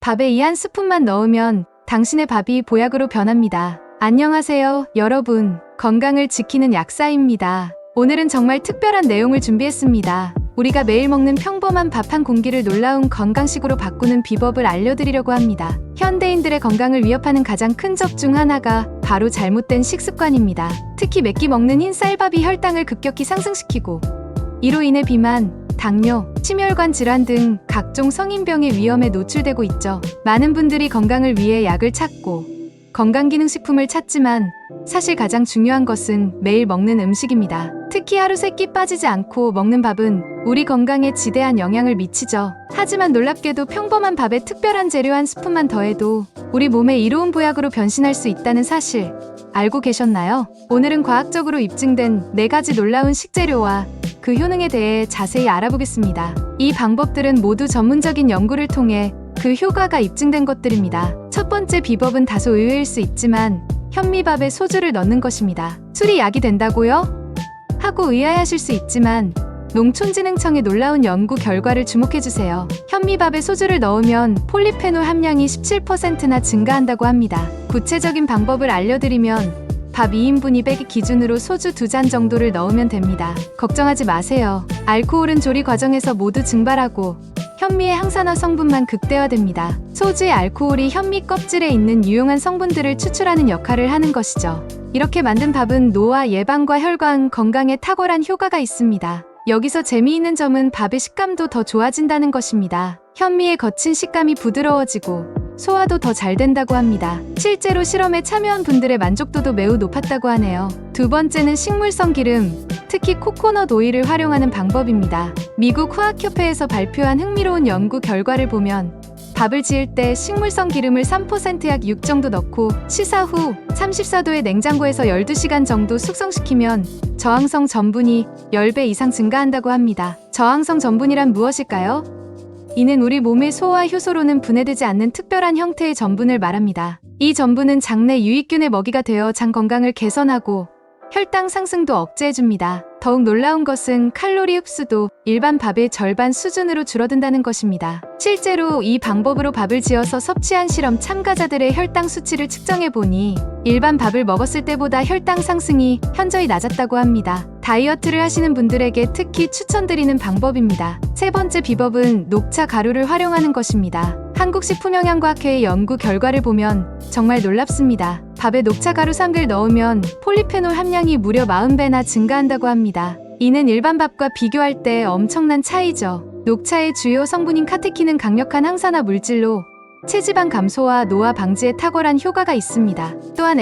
밥에 이 한 스푼만 넣으면 당신의 밥이 보약으로 변합니다. 안녕하세요, 여러분. 건강을 지키는 약사입니다. 오늘은 정말 특별한 내용을 준비했습니다. 우리가 매일 먹는 평범한 밥 한 공기를 놀라운 건강식으로 바꾸는 비법을 알려드리려고 합니다. 현대인들의 건강을 위협하는 가장 큰 적 중 하나가 바로 잘못된 식습관입니다. 특히 맵기 먹는 흰 쌀밥이 혈당을 급격히 상승시키고 이로 인해 비만, 당뇨, 심혈관 질환 등 각종 성인병의 위험에 노출되고 있죠. 많은 분들이 건강을 위해 약을 찾고 건강기능식품을 찾지만 사실 가장 중요한 것은 매일 먹는 음식입니다. 특히 하루 세 끼 빠지지 않고 먹는 밥은 우리 건강에 지대한 영향을 미치죠. 하지만 놀랍게도 평범한 밥에 특별한 재료 한 스푼만 더해도 우리 몸의 이로운 보약으로 변신할 수 있다는 사실 알고 계셨나요? 오늘은 과학적으로 입증된 4가지 놀라운 식재료와 그 효능에 대해 자세히 알아보겠습니다. 이 방법들은 모두 전문적인 연구를 통해 그 효과가 입증된 것들입니다. 첫 번째 비법은 다소 의외일 수 있지만 현미밥에 소주를 넣는 것입니다. 술이 약이 된다고요? 하고 의아해하실 수 있지만 농촌진흥청의 놀라운 연구 결과를 주목해주세요. 현미밥에 소주를 넣으면 폴리페놀 함량이 17%나 증가한다고 합니다. 구체적인 방법을 알려드리면 밥 2인분 200의 기준으로 소주 2잔 정도를 넣으면 됩니다. 걱정하지 마세요. 알코올은 조리 과정에서 모두 증발하고 현미의 항산화 성분만 극대화됩니다. 소주의 알코올이 현미 껍질에 있는 유용한 성분들을 추출하는 역할을 하는 것이죠. 이렇게 만든 밥은 노화 예방과 혈관 건강에 탁월한 효과가 있습니다. 여기서 재미있는 점은 밥의 식감도 더 좋아진다는 것입니다. 현미의 거친 식감이 부드러워지고 소화도 더 잘 된다고 합니다. 실제로 실험에 참여한 분들의 만족도도 매우 높았다고 하네요. 두 번째는 식물성 기름, 특히 코코넛 오일을 활용하는 방법입니다. 미국 화학협회에서 발표한 흥미로운 연구 결과를 보면 밥을 지을 때 식물성 기름을 3% 약 6 정도 넣고 시사 후 34도의 냉장고에서 12시간 정도 숙성시키면 저항성 전분이 10배 이상 증가한다고 합니다. 저항성 전분이란 무엇일까요? 이는 우리 몸의 소화 효소로는 분해되지 않는 특별한 형태의 전분을 말합니다. 이 전분은 장내 유익균의 먹이가 되어 장 건강을 개선하고 혈당 상승도 억제해줍니다. 더욱 놀라운 것은 칼로리 흡수도 일반 밥의 절반 수준으로 줄어든다는 것입니다. 실제로 이 방법으로 밥을 지어서 섭취한 실험 참가자들의 혈당 수치를 측정해보니 일반 밥을 먹었을 때보다 혈당 상승이 현저히 낮았다고 합니다. 다이어트를 하시는 분들에게 특히 추천드리는 방법입니다. 세 번째 비법은 녹차 가루를 활용하는 것입니다. 한국식품영양과학회의 연구 결과를 보면 정말 놀랍습니다. 밥에 녹차 가루 3글 넣으면 폴리페놀 함량이 무려 40배나 증가한다고 합니다. 이는 일반 밥과 비교할 때 엄청난 차이죠. 녹차의 주요 성분인 카테킨은 강력한 항산화 물질로 체지방 감소와 노화 방지에 탁월한 효과가 있습니다. 또한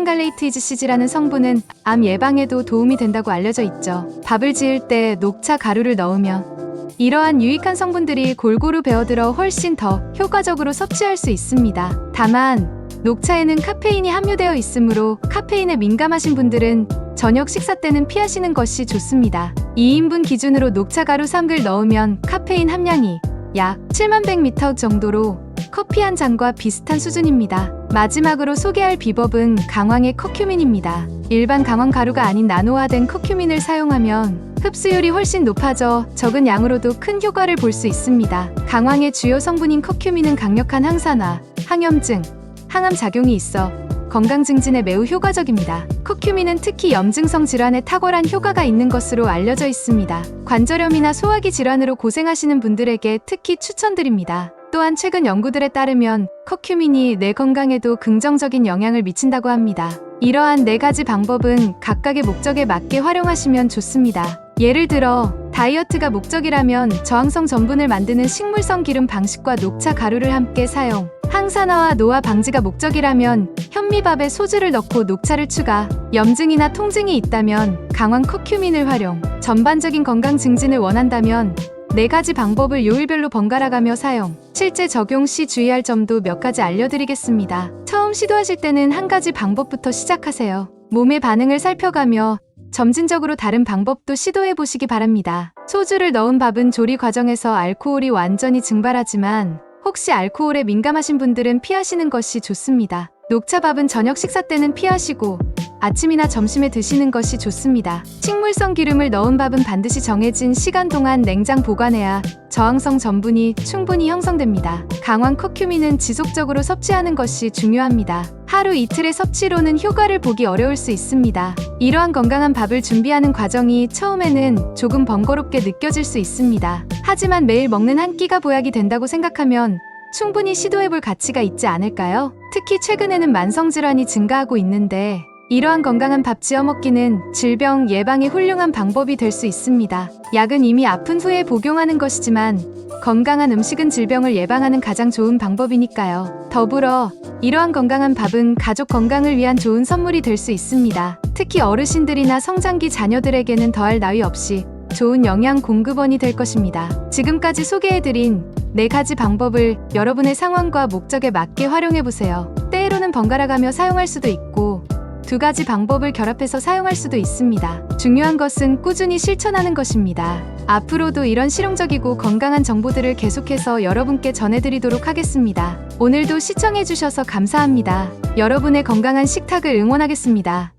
에피갈로카테킨갈레이트이즈시지라는 성분은 암 예방에도 도움이 된다고 알려져 있죠. 밥을 지을 때 녹차 가루를 넣으면 이러한 유익한 성분들이 골고루 배어들어 훨씬 더 효과적으로 섭취할 수 있습니다. 다만 녹차에는 카페인이 함유되어 있으므로 카페인에 민감하신 분들은 저녁 식사 때는 피하시는 것이 좋습니다. 2인분 기준으로 녹차 가루 3글 넣으면 카페인 함량이 약 7100ml 정도로 커피 한 잔과 비슷한 수준입니다. 마지막으로 소개할 비법은 강황의 커큐민입니다. 일반 강황 가루가 아닌 나노화된 커큐민을 사용하면 흡수율이 훨씬 높아져 적은 양으로도 큰 효과를 볼 수 있습니다. 강황의 주요 성분인 커큐민은 강력한 항산화, 항염증, 항암 작용이 있어 건강 증진에 매우 효과적입니다. 커큐민은 특히 염증성 질환에 탁월한 효과가 있는 것으로 알려져 있습니다. 관절염이나 소화기 질환으로 고생하시는 분들에게 특히 추천드립니다. 또한 최근 연구들에 따르면 커큐민이 뇌 건강에도 긍정적인 영향을 미친다고 합니다. 이러한 4가지 방법은 각각의 목적에 맞게 활용하시면 좋습니다. 예를 들어 다이어트가 목적이라면 저항성 전분을 만드는 식물성 기름 방식과 녹차 가루를 함께 사용, 항산화와 노화 방지가 목적이라면 현미밥에 소주를 넣고 녹차를 추가, 염증이나 통증이 있다면 강황 커큐민을 활용, 전반적인 건강 증진을 원한다면 4가지 방법을 요일별로 번갈아가며 사용, 실제 적용 시 주의할 점도 몇 가지 알려드리겠습니다. 처음 시도하실 때는 한 가지 방법부터 시작하세요. 몸의 반응을 살펴가며 점진적으로 다른 방법도 시도해보시기 바랍니다. 소주를 넣은 밥은 조리 과정에서 알코올이 완전히 증발하지만 혹시 알코올에 민감하신 분들은 피하시는 것이 좋습니다. 녹차밥은 저녁 식사 때는 피하시고 아침이나 점심에 드시는 것이 좋습니다. 식물성 기름을 넣은 밥은 반드시 정해진 시간 동안 냉장 보관해야 저항성 전분이 충분히 형성됩니다. 강황 커큐민은 지속적으로 섭취하는 것이 중요합니다. 하루 이틀의 섭취로는 효과를 보기 어려울 수 있습니다. 이러한 건강한 밥을 준비하는 과정이 처음에는 조금 번거롭게 느껴질 수 있습니다. 하지만 매일 먹는 한 끼가 보약이 된다고 생각하면 충분히 시도해볼 가치가 있지 않을까요? 특히 최근에는 만성질환이 증가하고 있는데 이러한 건강한 밥 지어 먹기는 질병 예방에 훌륭한 방법이 될 수 있습니다. 약은 이미 아픈 후에 복용하는 것이지만 건강한 음식은 질병을 예방하는 가장 좋은 방법이니까요. 더불어 이러한 건강한 밥은 가족 건강을 위한 좋은 선물이 될 수 있습니다. 특히 어르신들이나 성장기 자녀들에게는 더할 나위 없이 좋은 영양 공급원이 될 것입니다. 지금까지 소개해드린 4가지 방법을 여러분의 상황과 목적에 맞게 활용해보세요. 때로는 번갈아가며 사용할 수도 있고 2가지 방법을 결합해서 사용할 수도 있습니다. 중요한 것은 꾸준히 실천하는 것입니다. 앞으로도 이런 실용적이고 건강한 정보들을 계속해서 여러분께 전해드리도록 하겠습니다. 오늘도 시청해주셔서 감사합니다. 여러분의 건강한 식탁을 응원하겠습니다.